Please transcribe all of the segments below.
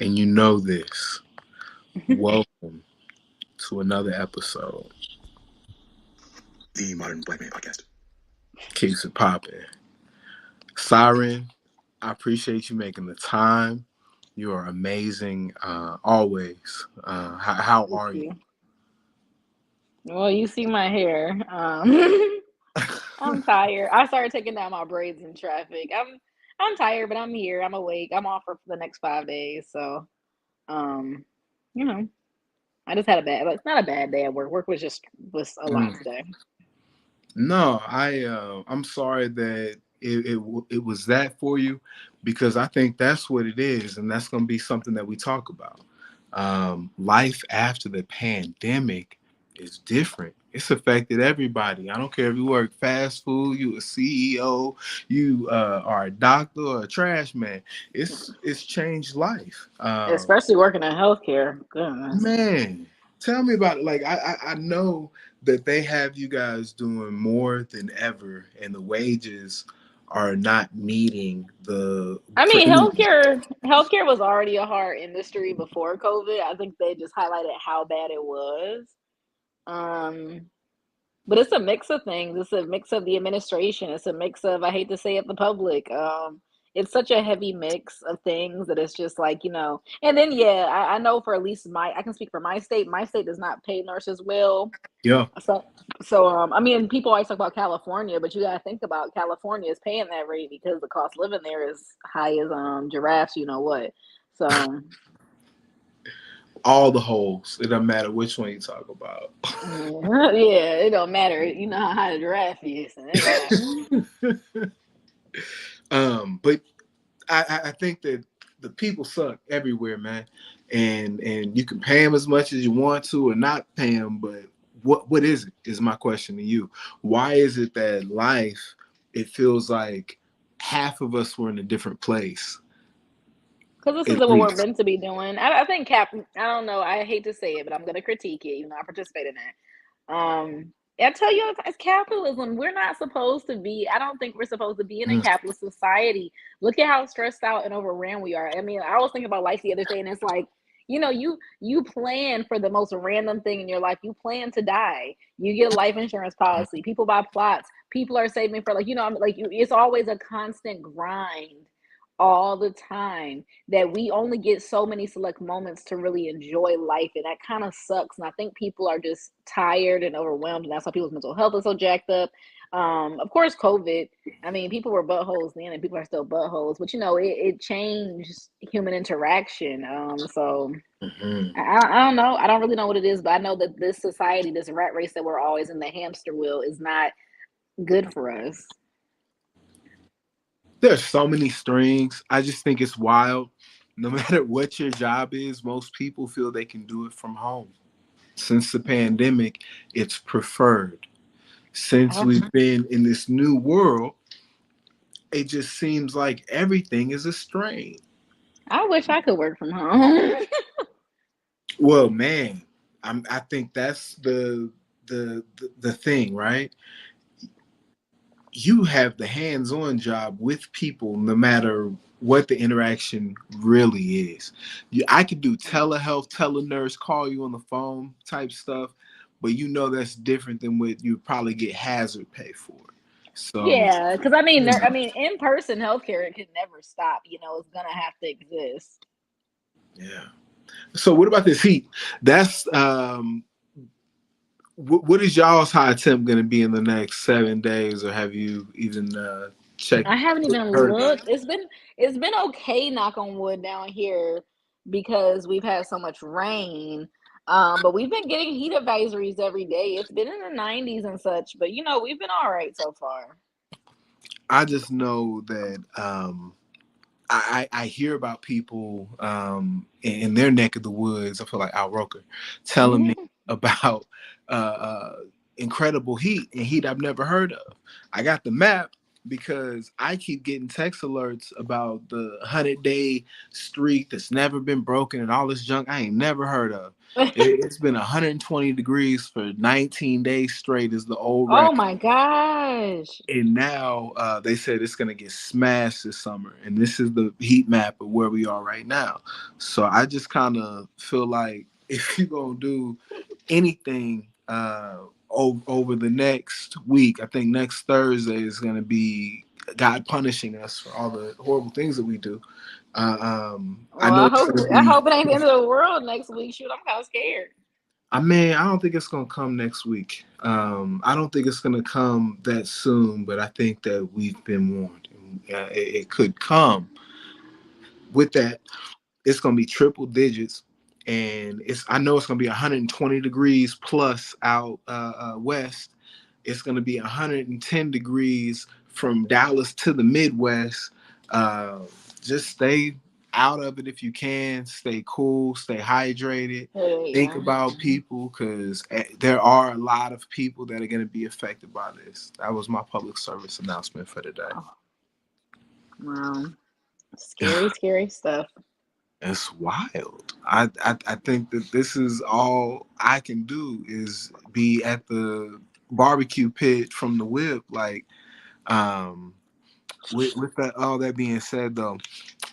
and you know this. Welcome to another episode. The Modern Black Man Podcast. Keeps it popping. Siren, I appreciate you making the time. You are amazing, always. How Thank are you? you. Well, you see my hair. I'm tired. I started taking down my braids in traffic. I'm tired, but I'm here. I'm awake. I'm off for the next 5 days. So, um, you know, I just had a bad, like not a bad day at work. Work was a lot Mm. today. No, I'm sorry that it was that for you, because I think that's what it is, and that's going to be something that we talk about. Life after the pandemic is different. It's affected everybody. I don't care if you work fast food, you a CEO, you are a doctor or a trash man. It's changed life. Especially working in healthcare. Goodness. Man, tell me about it. Like I know that they have you guys doing more than ever, and the wages are not meeting the I for mean, any. healthcare was already a hard industry before COVID. I think they just highlighted how bad it was. Um, But it's a mix of things. It's a mix of the administration. It's a mix of, I hate to say it, the public. It's such a heavy mix of things that it's just like, and then yeah, I know for at least I can speak for my state. My state does not pay nurses well. Yeah. So I mean, people always talk about California, but you gotta think about California is paying that rate because the cost of living there is high as giraffes, you know what. So All the holes. It doesn't matter which one you talk about. yeah, it don't matter. You know how high the giraffe is, and it don't matter. But I think that the people suck everywhere, man, and you can pay them as much as you want to or not pay them, but what is it? Is my question to you. Why is it that life? It feels like half of us were in a different place. Because this At isn't what we're least. meant to be doing. I think I don't know. I hate to say it, but I'm going to critique it. I participate in that. I tell you, it's capitalism. We're not supposed to be. I don't think we're supposed to be in a Mm. capitalist society. Look at how stressed out and overran we are. I mean, I was thinking about life the other day, and it's like, you plan for the most random thing in your life. You plan to die. You get a life insurance policy. People buy plots. People are saving for it's always a constant grind all the time that we only get so many select moments to really enjoy life, and that kind of sucks. And I think people are just tired and overwhelmed, and that's why people's mental health is so jacked up. Of course, COVID, I mean, people were buttholes then and people are still buttholes, but it changed human interaction. So Mhm. I don't know. I don't really know what it is, but I know that this society, this rat race that we're always in, the hamster wheel, is not good for us. There's so many strings. I just think it's wild. No matter what your job is, most people feel they can do it from home. Since the pandemic, it's preferred. Since I, we've been in this new world, it just seems like everything is a strain. I wish I could work from home. Well, man, I think that's the thing, right? You have the hands-on job with people, no matter what the interaction really is. I could do telehealth, telenurse, call you on the phone type stuff, but that's different than what you probably get hazard pay for. So, Yeah, because I mean, in person healthcare it can never stop. It's gonna have to exist. yeah. So what about this heat? That's what is y'all's high temp going to be in the next 7 days, or have you even checked I haven't even heard? looked. It's been okay, knock on wood, down here because we've had so much rain. But we've been getting heat advisories every day. It's been in the 90s and such, but we've been all right so far. I just know that I hear about people in their neck of the woods. I feel like Al Roker telling me about incredible heat and heat I've never heard of. I got the map. because I keep getting text alerts about the 100-day streak that's never been broken and all this junk I ain't never heard of. It's been 120 degrees for 19 days straight is the old Oh record. my gosh. And now they said it's going to get smashed this summer. And this is the heat map of where we are right now. So I just kind of feel like if you're going to do anything over the next week, I think next Thursday is going to be God punishing us for all the horrible things that we do. I Well, know it's going to I be. hope it ain't the end of the world next week. Shoot, I'm kind of scared. I mean, I don't think it's gonna come next week. I don't think it's gonna come that soon, but I think that we've been warned. It could come. With that, it's gonna be triple digits, and it's. I know it's gonna be 120 degrees plus out west. It's gonna be 110 degrees from Dallas to the Midwest. Uh, just stay out of it if you can. Stay cool. Stay hydrated. Think Yeah. about people because there are a lot of people that are going to be affected by this. That was my public service announcement for today. Oh, wow. Scary, scary stuff. It's wild. I think that this is all I can do is be at the barbecue pit from the whip. Like, um, with that all that being said, though,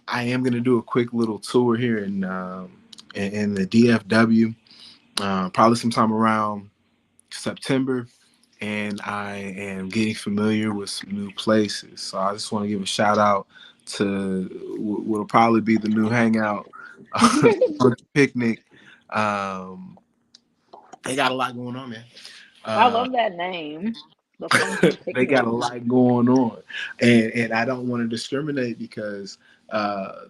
I am gonna do a quick little tour here in the DFW, probably sometime around September, and I am getting familiar with some new places. So I just want to give a shout out to what'll probably be the new hangout, Funky Picnic. Um, they got a lot going on, man. I Uh, love that name. The Funky they got Picnic. a lot going on, and I don't want to discriminate because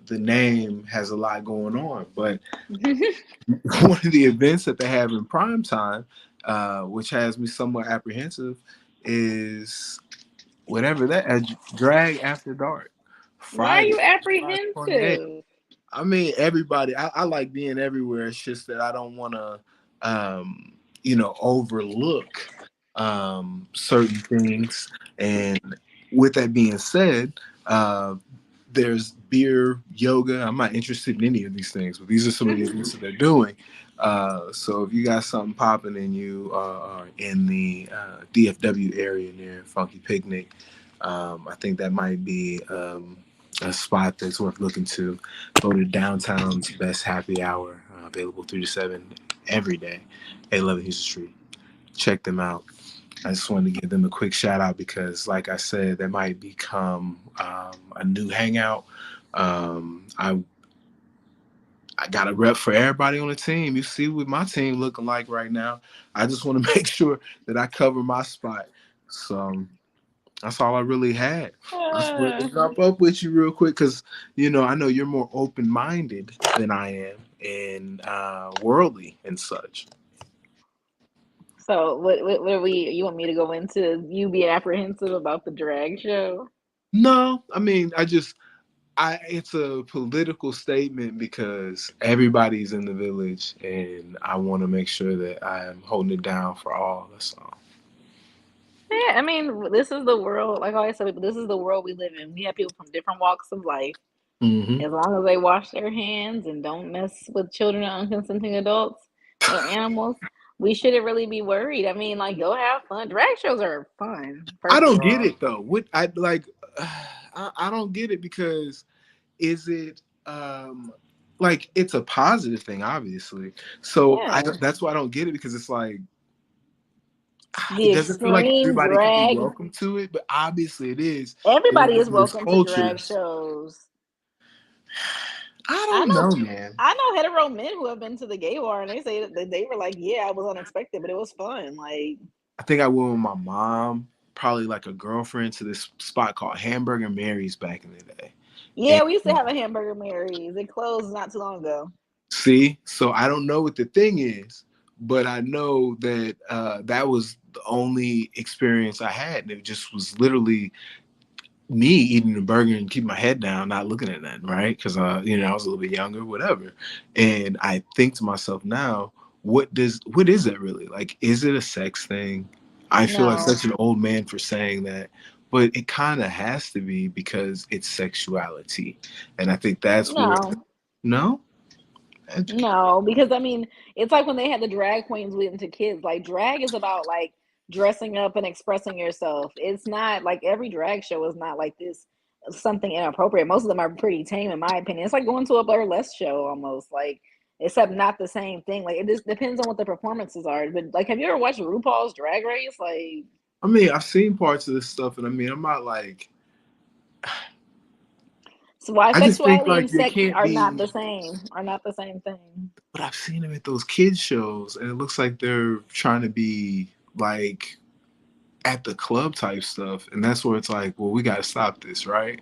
the name has a lot going on, but one of the events that they have in prime time, which has me somewhat apprehensive, is whatever that drag after dark, Why are Friday, you July 28th. apprehensive? I mean, everybody. I like being everywhere. It's just that I don't want to, overlook certain things. And with that being said, there's beer, yoga. I'm not interested in any of these things, but these are some of the things that they're doing. So if you got something popping and you are in the DFW area near Funky Picnic, I think that might be a spot that's worth looking to. Go to downtown's best happy hour, available 3 to 7 every day, 811 Houston Street. Check them out. I just wanted to give them a quick shout out because, like I said, that might become a new hangout. I got a rep for everybody on the team. You see what my team looking like right now. I just want to make sure that I cover my spot. So that's all I really had. I just wanted to Uh, jump up with you real quick because I know you're more open minded than I am and worldly and such. so what are we? You want me to go into you being apprehensive about the drag show? No, I mean it's a political statement because everybody's in the village and I want to make sure that I am holding it down for all. That's all. Yeah, I mean, this is the world. Like I always said, this is the world we live in. We have people from different walks of life. Hmm. As long as they wash their hands and don't mess with children or unconsenting adults or animals, we shouldn't really be worried. I mean, like, go have fun. Drag shows are fun, I first of don't get all. it though. What I like, I don't get it because is it like it's a positive thing, obviously. So Yeah. that's why I don't get it because it's like The it doesn't feel like extreme everybody can be drag. welcome to it, but obviously it is. Everybody is There's welcome to drag cultures. shows. I I don't know know, man. I know hetero men who have been to the gay bar and they say that they were like, yeah, I was unexpected, but it was fun. Like, I think I went with my mom, probably like a girlfriend, to this spot called Hamburger Mary's back in the day. yeah, And we used to have a hamburger Mary's. It closed not too long ago. see, so I don't know what the thing is, but I know that that was the only experience I had. And it just was literally me eating the burger and keeping my head down, not looking at nothing, right? Because I was a little bit younger, whatever. And I think to myself now, what is that really? Like, is it a sex thing? I feel like No. such an old man for saying that, but it kind of has to be because it's sexuality, and I think that's where. No, No, educate. no, because I mean, it's like when they had the drag queens with into kids. Like drag is about like dressing up and expressing yourself. It's not like every drag show is not like this something inappropriate. Most of them are pretty tame, in my opinion. It's like going to a burlesque show almost, like except not the same thing. Like it just depends on what the performances are. But like, have you ever watched RuPaul's Drag Race? Like, I mean, I've seen parts of this stuff, and I mean, I'm not like. so why I just think sexuality like and there sex can't are not be. the same, are not the same thing. But I've seen them at those kids shows, and it looks like they're trying to be like at the club type stuff, and that's where it's like, well, we got to stop this, right?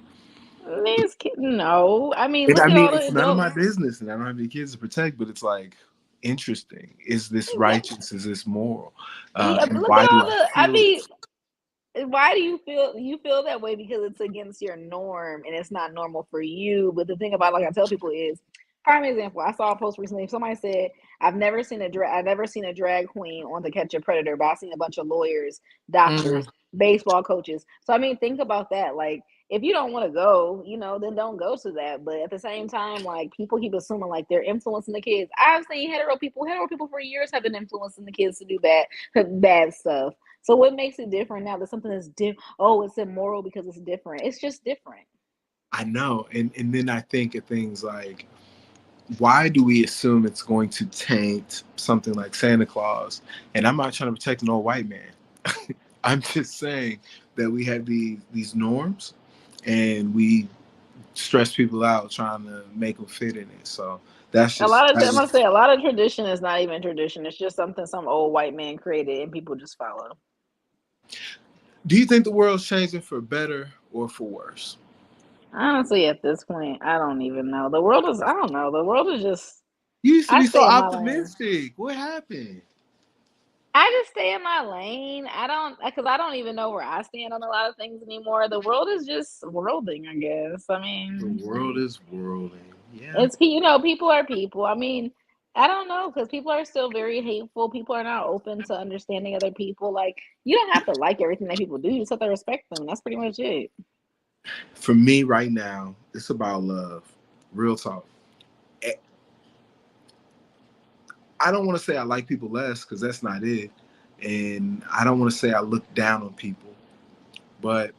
No, I mean, And I look at mean, all the it's none of my adults. business, and I don't have any kids to protect, but it's like interesting. Is this Yeah, righteous? Is this moral? yeah, but And look why at do all I the. I feel mean, this? why do you feel that way? Because it's against your norm and it's not normal for you. But the thing about, like I tell people, is prime example. I saw a post recently. Somebody said, I've never seen a drag queen on To Catch a Predator, but I've seen a bunch of lawyers, Mm. doctors, baseball coaches. So I mean, think about that. Like, if you don't want to go, then don't go to that. But at the same time, like people keep assuming like they're influencing the kids. I've seen hetero people for years have been influencing the kids to do bad stuff. So what makes it different now that something is different? Oh, it's immoral because it's different. It's just different. I know, and then I think of things like, why do we assume it's going to taint something like Santa Claus? And I'm not trying to protect an old white man. I'm just saying that we have these norms, and we stress people out trying to make them fit in it. So that's just. I'm gonna say a lot of tradition is not even tradition. It's just something some old white man created and people just follow. Do you think the world's changing for better or for worse? Honestly, at this point, I don't even know. The world is, I don't know. The world is just, You used to I be so stay in my lane. optimistic. What happened? I just stay in my lane. I don't, because I don't even know where I stand on a lot of things anymore. The world is just worlding, I guess. I The mean, world is whirling. Yeah. it's people are people. I mean, I don't know because people are still very hateful. People are not open to understanding other people. Like you don't have to like everything that people do. You just have to respect them. That's pretty much it. For me right now, it's about love. Real talk. Eh, I don't want to say I like people less because that's not it. And I don't want to say I look down on people, but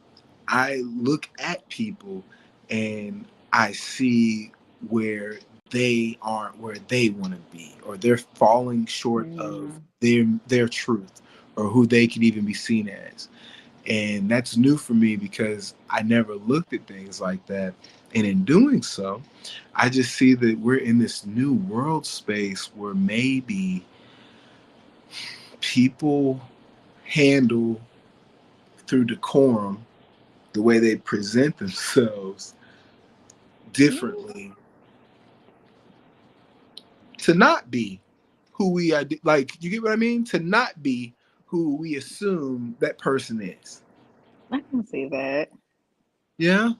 I look at people and I see where they aren't where they want to be, or they're falling short of Mm. their truth, or who they could even be seen as. And that's new for me because I never looked at things like that. And in doing so, I just see that we're in this new world space where maybe people handle through decorum the way they present themselves differently to not be who we are. Like, you get what I mean? To not be who we assume that person is. I can see that. Yeah.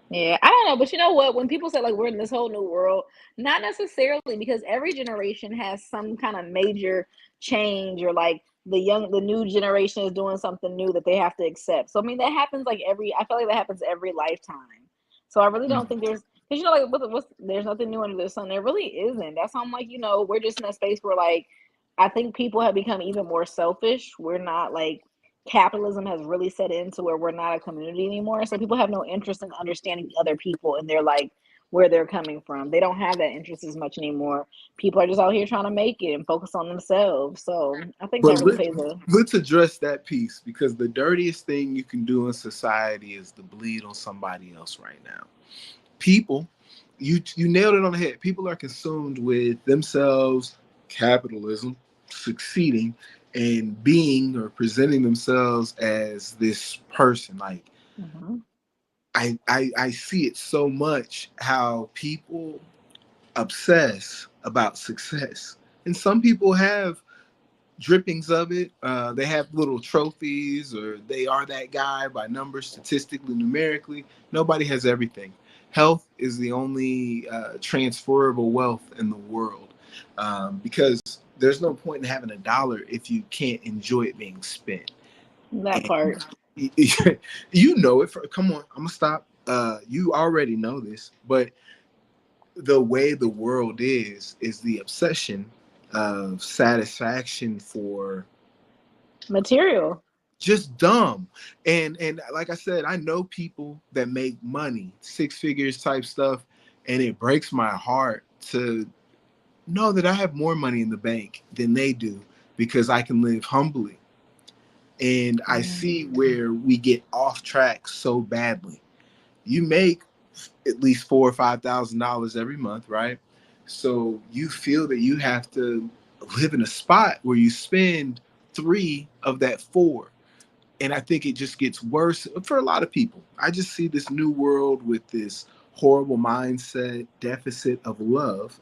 Yeah, I don't know, but you know what? When people say like we're in this whole new world, not necessarily because every generation has some kind of major change or like the new generation is doing something new that they have to accept. So I mean that happens like I feel like that happens every lifetime. So I really don't think because like there's nothing new under the sun. There really isn't. That's why I'm like, we're just in a space where like I think people have become even more selfish. We're not like capitalism has really set into where we're not a community anymore. So people have no interest in understanding other people and they're like where they're coming from. They don't have that interest as much anymore. People are just out here trying to make it and focus on themselves. So I think But that really plays a let's address that piece because the dirtiest thing you can do in society is to bleed on somebody else right now. People, you nailed it on the head. People are consumed with themselves, capitalism, succeeding, and being or presenting themselves as this person. Like Mhm. I see it so much how people obsess about success. And some people have drippings of it. They have little trophies, or they are that guy by numbers, statistically, numerically. Nobody has everything. Health is the only transferable wealth in the world because there's no point in having a dollar if you can't enjoy it being spent. that And part. You know it. Come on, I'm gonna stop. You already know this, but the way the world is the obsession of satisfaction for Material. just dumb. And like I said, I know people that make money, six figures type stuff, and it breaks my heart to know that I have more money in the bank than they do because I can live humbly. And I see where we get off track so badly. You make at least $4,000 or $5,000 every month, right? So you feel that you have to live in a spot where you spend three of that four. And I think it just gets worse for a lot of people. I just see this new world with this horrible mindset, deficit of love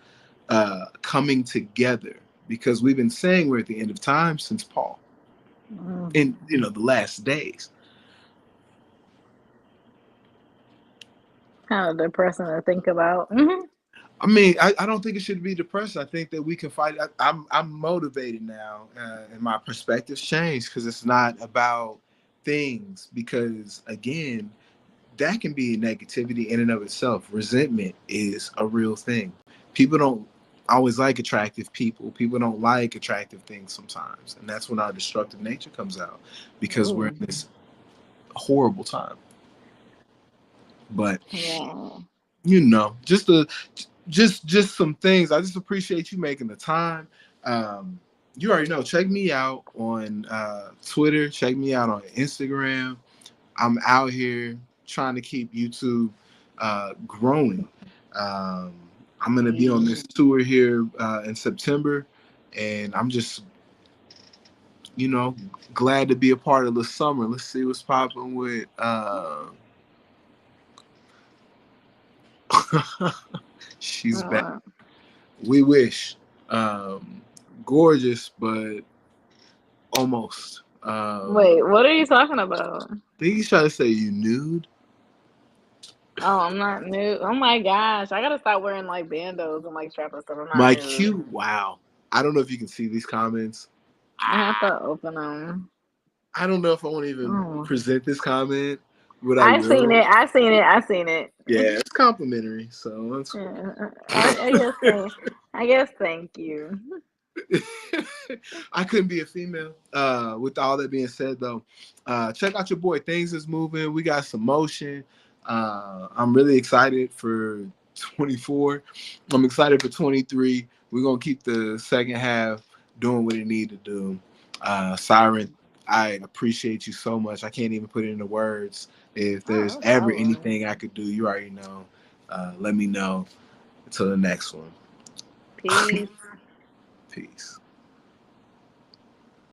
coming together because we've been saying we're at the end of time since Paul in the last days. Kind of depressing to think about. I mean, I don't think it should be depressing. I think that we can fight. I'm motivated now, and my perspective's changed because it's not about things. Because again, that can be negativity in and of itself. Resentment is a real thing. People don't always like attractive people. People don't like attractive things sometimes, and that's when our destructive nature comes out because we're in Ooh. this horrible time. But Yeah. just just some things. I just appreciate you making the time. You already know. Check me out on Twitter. Check me out on Instagram. I'm out here trying to keep YouTube growing. Um, I'm gonna be on this tour here in September, and I'm just glad to be a part of the summer. Let's see what's popping with. She's back. Uh, We wish. Um, Gorgeous, but almost. Wait, what are you talking about? I think he's trying to say you nude. Oh, I'm not nude. Oh my gosh, I gotta stop wearing like bandos and like strap and stuff. I'm not My nude. cute. Wow. I don't know if you can see these comments. I have to open them. I don't know if I want to even Oh, present this comment, but I I seen will. it. I seen it. I seen it. Yeah, it's complimentary, so that's cool. Yeah, I guess. I guess. Thank you. I couldn't be a female. With all that being said, though, check out your boy. Things is moving. We got some motion. I'm really excited for 24. I'm excited for 23. We're gonna keep the second half doing what it need to do. Siren, I appreciate you so much. I can't even put it into words. If Oh, there's no ever problem. anything I could do, you already know. Let me know. Until the next one. Peace. Peace.